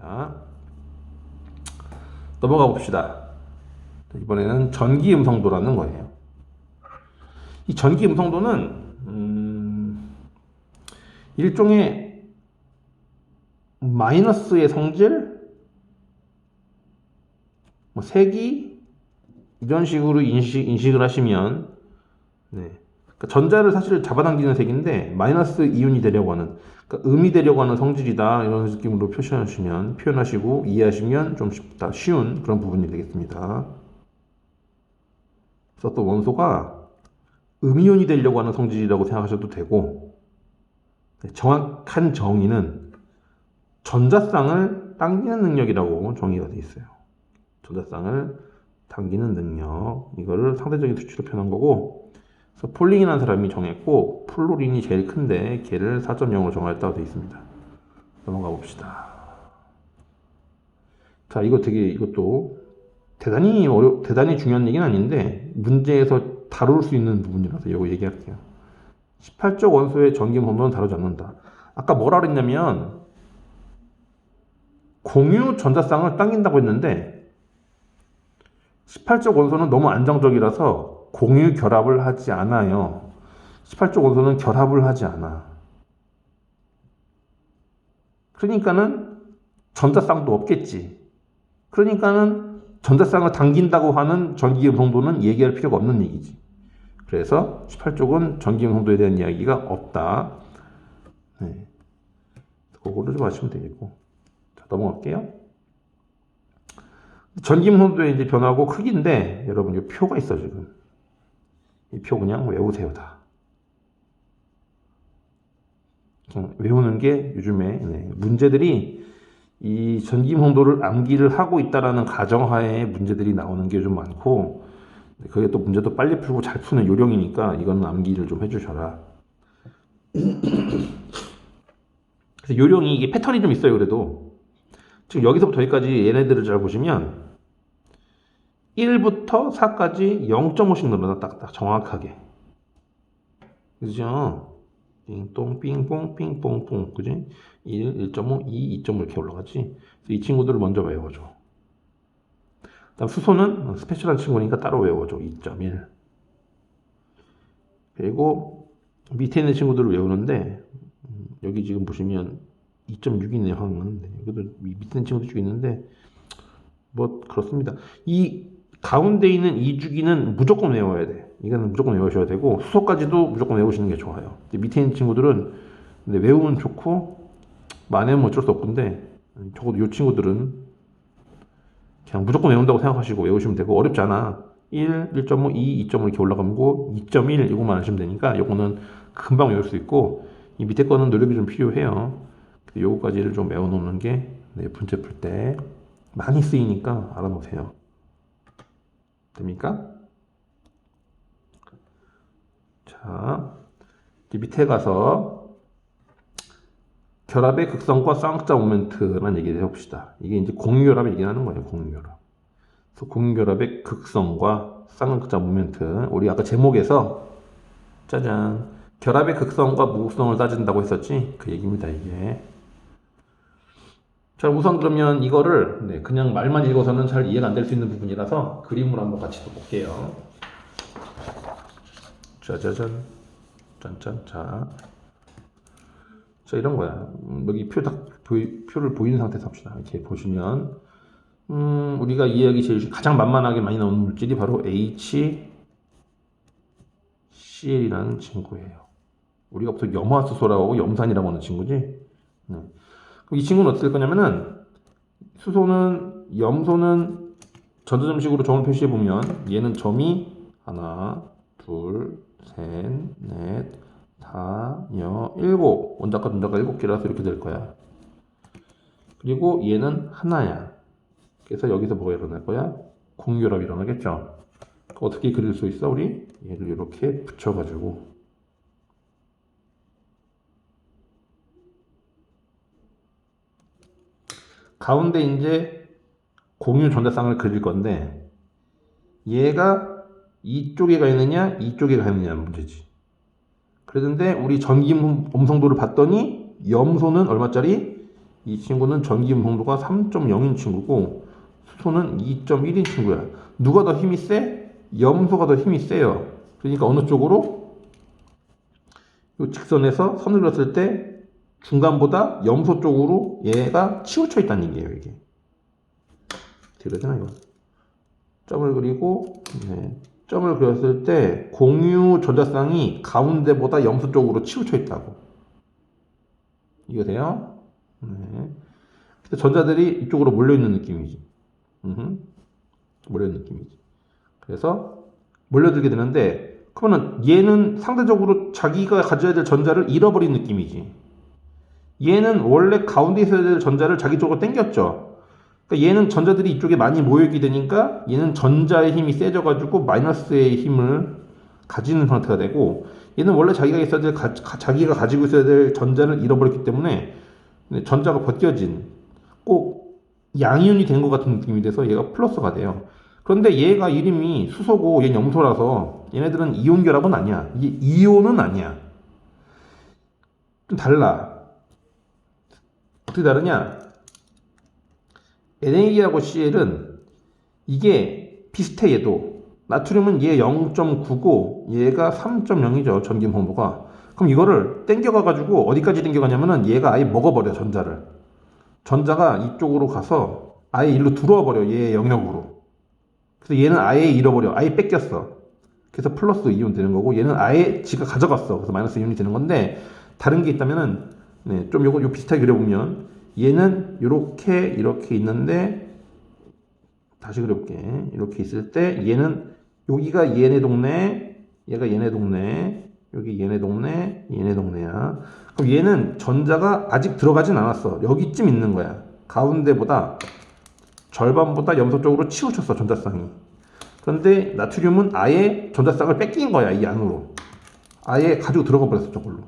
되겠습니다. 넘어가 봅시다. 이번에는 전기 음성도라는 거예요. 이 전기 음성도는 일종의 마이너스의 성질, 뭐 세기 이런 식으로 인식을 하시면, 네. 그러니까 전자를 사실 잡아당기는 색인데 마이너스 이온이 되려고 하는, 그러니까 음이 되려고 하는 성질이다, 이런 느낌으로 표현하시고 이해하시면 좀 쉬운 그런 부분이 되겠습니다. 그래서 또 원소가 음이온이 되려고 하는 성질이라고 생각하셔도 되고, 정확한 정의는 전자쌍을 당기는 능력이라고 정의가 되어 있어요. 전자쌍을 당기는 능력, 이거를 상대적인 수치로 표현한 거고, 그래서 폴링이라는 사람이 정했고, 플로린이 제일 큰데 걔를 4.0으로 정하였다고 되어 있습니다. 넘어가 봅시다. 자, 이것도 대단히 중요한 얘기는 아닌데 문제에서 다룰 수 있는 부분이라서 이거 얘기할게요. 18쪽 원소의 전기 음성도는 다루지 않는다. 아까 뭐라 그랬냐면 공유 전자쌍을 당긴다고 했는데 18쪽 원소는 너무 안정적이라서 공유 결합을 하지 않아요. 18쪽 원소는 결합을 하지 않아. 그러니까는 전자쌍도 없겠지. 그러니까는 전자쌍을 당긴다고 하는 전기 음성도는 얘기할 필요가 없는 얘기지. 그래서 18쪽은 전기 음성도에 대한 이야기가 없다. 네. 그거를 좀 아시면 되겠고. 자, 넘어갈게요. 전기 음성도의 이제 변화고 크기인데, 여러분, 이 표가 있어, 지금. 이 표 그냥 외우세요, 다. 그냥 외우는 게 요즘에, 문제들이 이 전기 음성도를 암기를 하고 있다라는 가정하에 문제들이 나오는 게 좀 많고, 그게 또 문제도 빨리 풀고 잘 푸는 요령이니까 이거는 암기를 좀 해주셔라. 그래서 요령이, 이게 패턴이 좀 있어요. 그래도 지금 여기서부터 여기까지 얘네들을 잘 보시면 1부터 4까지 0.5씩 늘어나. 딱 정확하게. 그죠? 띵똥 삥뽕 삥뽕뽕, 그지? 1, 1.5, 2, 2.5 이렇게 올라가지. 이 친구들을 먼저 외워줘. 다음 수소는 스페셜한 친구니까 따로 외워줘. 2.1. 그리고 밑에 있는 친구들을 외우는데, 여기 지금 보시면 2.6이네요. 항은. 여기도 밑에 있는 친구도 쭉 있는데 뭐 그렇습니다. 이 가운데 있는 이 주기는 무조건 외워야 돼. 이거는 무조건 외우셔야 되고, 수소까지도 무조건 외우시는 게 좋아요. 밑에 있는 친구들은 외우면 좋고 안 외우면 어쩔 수 없는데, 적어도 이 친구들은 그냥 무조건 외운다고 생각하시고 외우시면 되고, 어렵지 않아. 1, 1.5, 2, 2.5 이렇게 올라가고 2.1 이거만 하시면 되니까 요거는 금방 외울 수 있고, 이 밑에 거는 노력이 좀 필요해요. 요거까지를 좀 외워놓는 게 문제 풀 때 많이 쓰이니까 알아놓으세요. 됩니까? 자, 밑에 가서 결합의 극성과 쌍극자 모멘트라는 얘기를 해봅시다. 이게 이제 공유결합 얘기하는 거예요. 공유결합. 그래서 공유결합의 극성과 쌍극자 모멘트. 우리 아까 제목에서 짜잔, 결합의 극성과 무극성을 따진다고 했었지. 그 얘기입니다, 이게. 자, 우선 그러면 이거를 그냥 말만 읽어서는 잘 이해가 안 될 수 있는 부분이라서 그림으로 한번 같이 또 볼게요. 짜자잔, 짠짠. 자, 이런 거야. 여기 표를 보이는 상태에서 합시다. 이렇게 보시면 우리가 이해하기 제일 가장 만만하게 많이 나오는 물질이 바로 HCl이라는 친구예요. 우리가 보통 염화수소라고 하고 염산이라고 하는 친구지. 이 친구는 어떻게 될 거냐면은, 수소는, 염소는 전자점식으로 점을 표시해 보면 얘는 점이 하나, 둘, 셋, 넷, 다, 여, 일곱. 원자과 전자가 7개라서 이렇게 될 거야. 그리고 얘는 하나야. 그래서 여기서 뭐가 일어날 거야? 공유결합이 일어나겠죠. 어떻게 그릴 수 있어? 우리 얘를 이렇게 붙여가지고 가운데 이제 공유 전자쌍을 그릴 건데, 얘가 이쪽에 가 있느냐 이쪽에 가 있느냐는 문제지. 그랬는데 우리 전기 음성도를 봤더니 염소는 얼마짜리? 이 친구는 전기 음성도가 3.0인 친구고 수소는 2.1인 친구야. 누가 더 힘이 세? 염소가 더 힘이 세요. 그러니까 어느 쪽으로? 이 직선에서 선을 그렸을 때 중간보다 염소 쪽으로 얘가 치우쳐 있다는 얘기예요. 이게 어떻게 되나 이거? 점을 그리고 점을 그렸을 때 공유 전자쌍이 가운데보다 염소 쪽으로 치우쳐 있다고. 이거 돼요? 네. 전자들이 이쪽으로 몰려있는 느낌이지. 몰려있는 느낌이지. 그래서 몰려들게 되는데, 그러면 얘는 상대적으로 자기가 가져야 될 전자를 잃어버린 느낌이지. 얘는 원래 가운데 있어야 될 전자를 자기 쪽으로 당겼죠. 그러니까 얘는 전자들이 이쪽에 많이 모여있게 되니까 얘는 전자의 힘이 세져가지고 마이너스의 힘을 가지는 상태가 되고, 얘는 원래 자기가 있어야 될 자기가 가지고 있어야 될 전자를 잃어버렸기 때문에 전자가 벗겨진 꼭 양이온이 된 것 같은 느낌이 돼서 얘가 플러스가 돼요. 그런데 얘가 이름이 수소고 얘는 염소라서 얘네들은 이온 결합은 아니야. 이게 이온은 아니야. 좀 달라. 어떻게 다르냐? Na하고 Cl은 이게 비슷해. 얘도 나트륨은 얘 0.9고 얘가 3.0이죠. 전기 음성도가. 그럼 이거를 땡겨가 가지고 어디까지 땡겨가냐면은 얘가 아예 먹어버려. 전자가 이쪽으로 가서 아예 일로 들어와 버려. 얘 영역으로. 그래서 얘는 아예 잃어버려. 아예 뺏겼어. 그래서 플러스 이온 되는 거고, 얘는 아예 지가 가져갔어. 그래서 마이너스 이온이 되는 건데, 다른 게 있다면은 좀 요거 비슷하게 그려보면 얘는 이렇게 있는데, 다시 그려볼게. 이렇게 있을 때 얘는 여기가 얘네 동네, 얘가 얘네 동네, 여기 얘네 동네, 얘네 동네야. 그럼 얘는 전자가 아직 들어가진 않았어. 여기쯤 있는 거야. 가운데보다 절반보다 염소 쪽으로 치우쳤어. 전자쌍이. 그런데 나트륨은 아예 전자쌍을 뺏긴 거야. 이 안으로 아예 가지고 들어가 버렸어. 저걸로.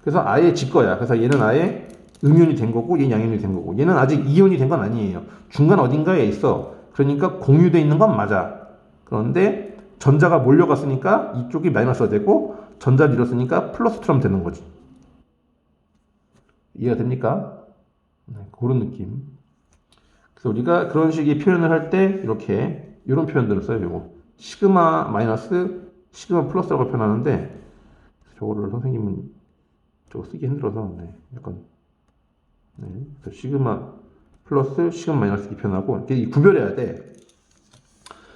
그래서 아예 지 거야. 그래서 얘는 아예 음이온이 된 거고 얘는 양이온이 된 거고, 얘는 아직 이온이 된 건 아니에요. 중간 어딘가에 있어. 그러니까 공유되어 있는 건 맞아. 그런데 전자가 몰려갔으니까 이쪽이 마이너스가 되고 전자를 잃었으니까 플러스처럼 되는 거지. 이해가 됩니까? 그런 느낌. 그래서 우리가 그런 식의 표현을 할 때 이렇게 이런 표현들을 써요. 요거 시그마 마이너스 시그마 플러스라고 표현하는데, 저거를 선생님은 저거 쓰기 힘들어서 약간 그래서 시그마 플러스 시그마 마이너스 이렇게 표현하고, 이렇게 구별해야 돼.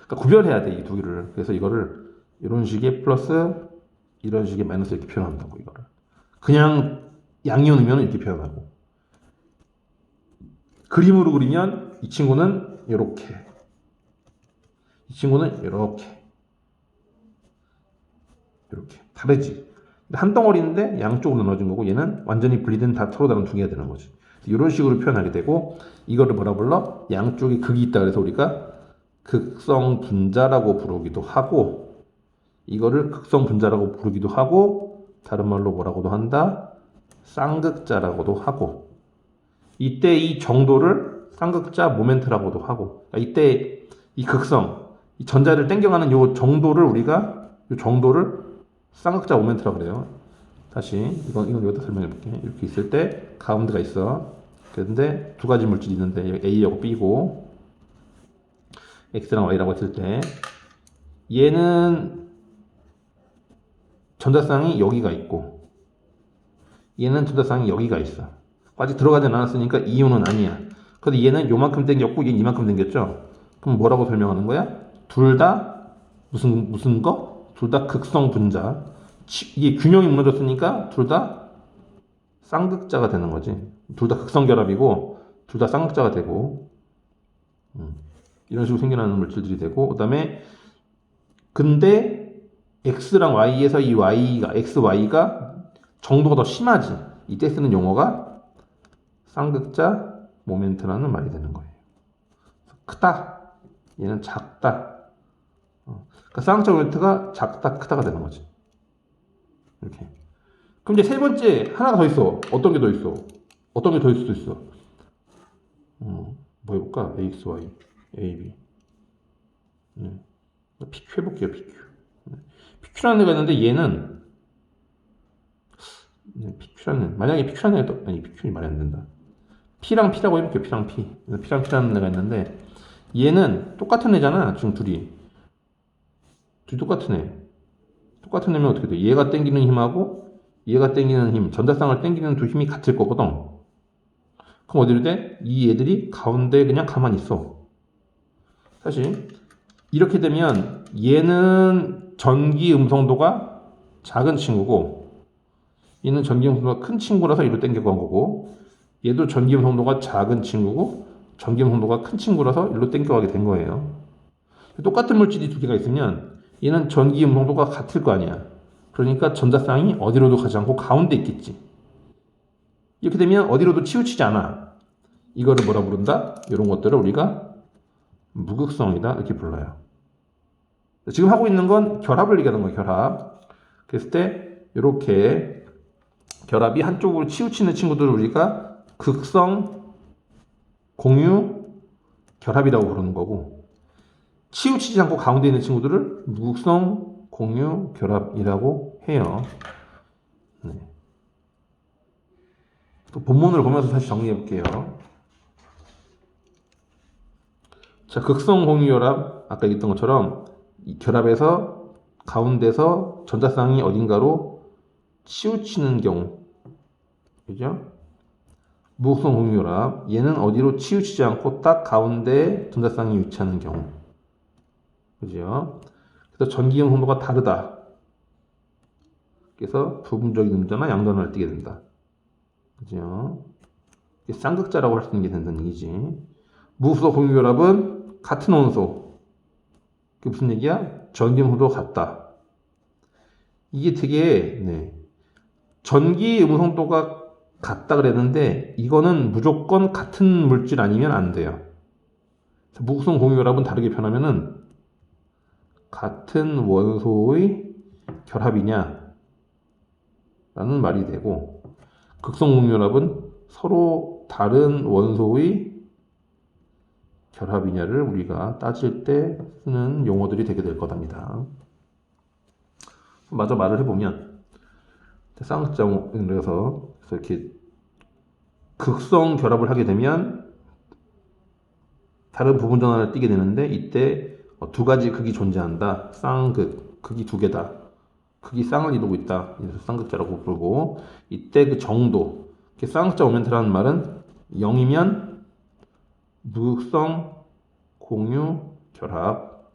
그러니까 구별해야 돼, 이 두 개를. 그래서 이거를 이런 식의 플러스 이런 식의 마이너스 이렇게 표현한다고. 이거를 그냥 양이온이면 이렇게 표현하고, 그림으로 그리면 이 친구는 이렇게, 이 친구는 이렇게 다르지. 한 덩어리인데 양쪽으로 나눠진 거고, 얘는 완전히 분리된 다 서로 다른 두 개가 되는 거지. 이런 식으로 표현하게 되고, 이거를 뭐라 불러? 양쪽에 극이 있다 그래서 우리가 극성 분자라고 부르기도 하고, 이거를 극성 분자라고 부르기도 하고, 다른 말로 뭐라고도 한다? 쌍극자라고도 하고, 이때 이 정도를 쌍극자 모멘트라고도 하고, 이때 이 극성, 이 전자를 땡겨가는 요 정도를 우리가 요 정도를 쌍극자 모멘트라고 그래요. 다시 이건 여기다 설명해 볼게. 이렇게 있을 때 가운데가 있어. 그런데 두 가지 물질이 있는데 A하고 B고 X랑 Y라고 했을 때 얘는 전자쌍이 여기가 있고 얘는 전자쌍이 여기가 있어. 아직 들어가지 않았으니까 이온은 아니야. 근데 얘는 요만큼 당겼고 얘는 이만큼 당겼죠. 그럼 뭐라고 설명하는 거야? 둘 다 무슨 거? 둘 다 극성 분자. 이게 균형이 무너졌으니까 둘 다 쌍극자가 되는 거지. 둘 다 극성 결합이고 둘 다 쌍극자가 되고, 이런 식으로 생겨나는 물질들이 되고, 그 다음에 근데 X랑 Y에서 이 Y가 XY가 정도가 더 심하지. 이때 쓰는 용어가 쌍극자 모멘트라는 말이 되는 거예요. 크다, 얘는 작다. 그러니까 쌍극자 모멘트가 작다 크다가 되는 거지. 이렇게. 그럼 이제 세 번째 하나가 더 있어. 어떤 게 더 있어? 어떤 게 더 있을 수도 있어? 뭐 해볼까? AXY, AB. PQ 해볼게요. PQ. PQ라는 애가 있는데 얘는 PQ라는, 만약에 PQ라는 애가 아니 PQ는 말이 안 된다. P랑 P라고 해볼게요. P랑 P. P랑 P라는 애가 있는데 얘는 똑같은 애잖아. 지금 둘이 똑같은 애. 똑같은 애면 어떻게 돼? 얘가 당기는 힘하고 얘가 당기는 힘, 전자쌍을 당기는 두 힘이 같을 거거든. 그럼 어디로 돼? 이 애들이 가운데 그냥 가만히 있어. 사실 이렇게 되면 얘는 전기 음성도가 작은 친구고 얘는 전기 음성도가 큰 친구라서 이로 당겨간 거고 얘도 전기 음성도가 작은 친구고 전기 음성도가 큰 친구라서 일로 당겨가게 된 거예요. 똑같은 물질이 두 개가 있으면 얘는 전기 음성도가 같을 거 아니야. 그러니까 전자쌍이 어디로도 가지 않고 가운데 있겠지. 이렇게 되면 어디로도 치우치지 않아. 이거를 뭐라 부른다? 이런 것들을 우리가 무극성이다 이렇게 불러요. 지금 하고 있는 건 결합을 얘기하는 거예요. 결합. 그랬을 때 이렇게 결합이 한쪽으로 치우치는 친구들을 우리가 극성 공유 결합이라고 부르는 거고 치우치지 않고 가운데 있는 친구들을 무극성 공유 결합이라고 해요. 네. 또 본문을 보면서 다시 정리해 볼게요. 자, 극성 공유 결합 아까 얘기했던 것처럼 이 결합에서 가운데서 전자쌍이 어딘가로 치우치는 경우, 그죠? 무극성 공유 결합 얘는 어디로 치우치지 않고 딱 가운데 전자쌍이 위치하는 경우, 그죠? 그래서 전기형 성도가 다르다. 그래서 부분적인 음자나 양전을 띠게 된다. 그죠? 쌍극자라고 할 수 있는 게 된다는 얘기지. 무극성 공유 결합은 같은 원소. 그게 무슨 얘기야? 전기형 성도가 같다. 이게 되게 전기 음성도가 같다 그랬는데 이거는 무조건 같은 물질 아니면 안 돼요. 무극성 공유 결합은 다르게 표현하면은 같은 원소의 결합이냐 라는 말이 되고 극성 공유 결합은 서로 다른 원소의 결합이냐를 우리가 따질 때 쓰는 용어들이 되게 될 거답니다. 마저 말을 해보면 쌍극자에서 이렇게 극성 결합을 하게 되면 다른 부분 전환을 띠게 되는데 이때 두 가지 극이 존재한다. 쌍극, 극이 두 개다. 극이 쌍을 이루고 있다. 그래서 쌍극자라고 부르고 이때 그 정도, 쌍극자 오멘트라는 말은 0이면 무극성 공유 결합.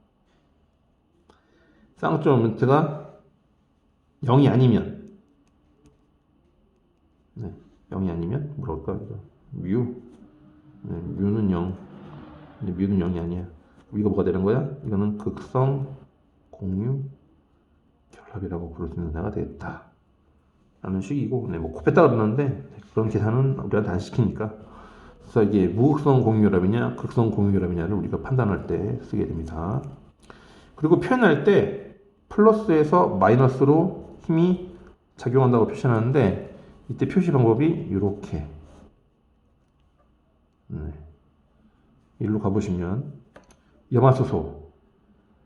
쌍극자 오멘트가 0이 아니면 0이 아니면 뭐라고 할까? 뮤. 뮤는 0. 근데 뮤는 0이 아니야. 이거 뭐가 되는 거야? 이거는 극성 공유 결합이라고 부를 수 있는 애가 되겠다. 라는 식이고, 뭐 곱했다 그러는데 그런 계산은 우리한테 안 시키니까. 그래서 이게 무극성 공유 결합이냐, 극성 공유 결합이냐를 우리가 판단할 때 쓰게 됩니다. 그리고 표현할 때 플러스에서 마이너스로 힘이 작용한다고 표시하는데 이때 표시 방법이 이렇게. 일로 가보시면 염화수소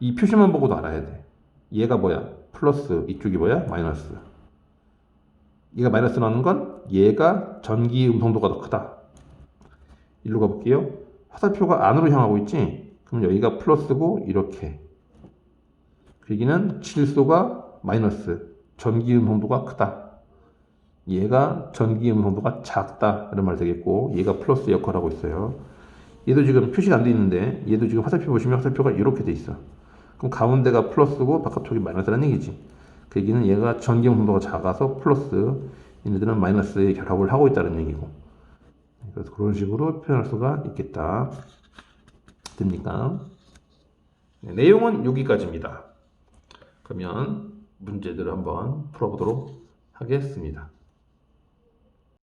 이 표시만 보고도 알아야 돼. 얘가 뭐야? 플러스, 이쪽이 뭐야? 마이너스. 얘가 마이너스 나는 건 얘가 전기 음성도가 더 크다. 일로 가볼게요. 화살표가 안으로 향하고 있지? 그럼 여기가 플러스고 이렇게. 여기는 질소가 마이너스, 전기 음성도가 크다. 얘가 전기 음성도가 작다. 이런 말 되겠고 얘가 플러스 역할을 하고 있어요. 얘도 지금 표시가 안 돼 있는데 얘도 지금 화살표 보시면 화살표가 이렇게 돼 있어. 그럼 가운데가 플러스고 바깥쪽이 마이너스라는 얘기지. 그 얘기는 얘가 전기 음성도가 작아서 플러스, 얘네들은 마이너스에 결합을 하고 있다는 얘기고. 그래서 그런 식으로 표현할 수가 있겠다. 됩니까? 내용은 여기까지입니다. 그러면 문제들을 한번 풀어보도록 하겠습니다.